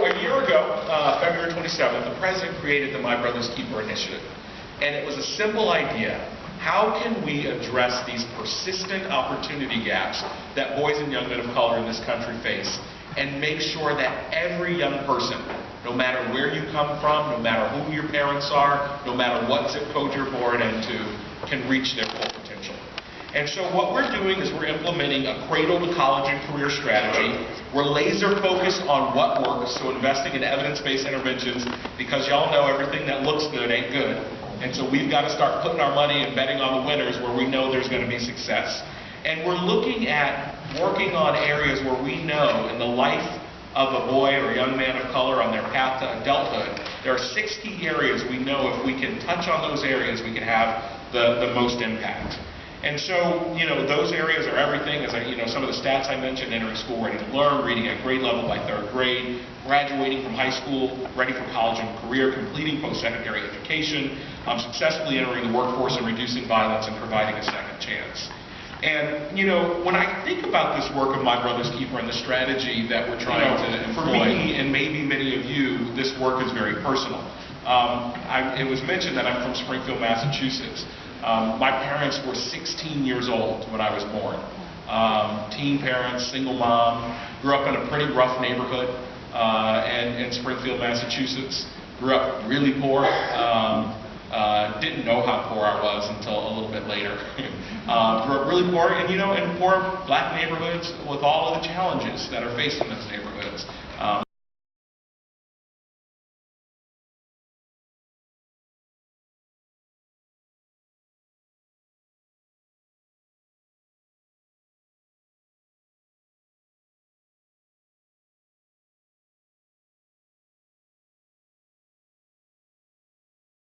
So a year ago, February 27th, the president created the My Brother's Keeper initiative. And it was a simple idea. How can we address these persistent opportunity gaps that boys and young men of color in this country face and make sure that every young person, no matter where you come from, no matter who your parents are, no matter what zip code you're born into, can reach their full potential? And so what we're doing is we're implementing a cradle to college and career strategy. We're laser focused on what works, so investing in evidence-based interventions, because y'all know everything that looks good ain't good. And so we've got to start putting our money and betting on the winners where we know there's going to be success. And we're looking at working on areas where we know in the life of a boy or young man of color on their path to adulthood, there are 6 key areas we know if we can touch on those areas, we can have the most impact. And so, you know, those areas are everything, as some of the stats I mentioned: entering school ready to learn, reading at grade level by 3rd grade, graduating from high school, ready for college and career, completing post-secondary education, successfully entering the workforce and reducing violence and providing a second chance. And, you know, when I think about this work of My Brother's Keeper and the strategy that we're trying to employ, for me and maybe many of you, this work is very personal. It was mentioned that I'm from Springfield, Massachusetts. My parents were 16 years old when I was born. Teen parents, single mom, grew up in a pretty rough neighborhood in Springfield, Massachusetts. Grew up really poor. Didn't know how poor I was until a little bit later. Grew up really poor, and in poor black neighborhoods with all of the challenges that are faced in those neighborhoods.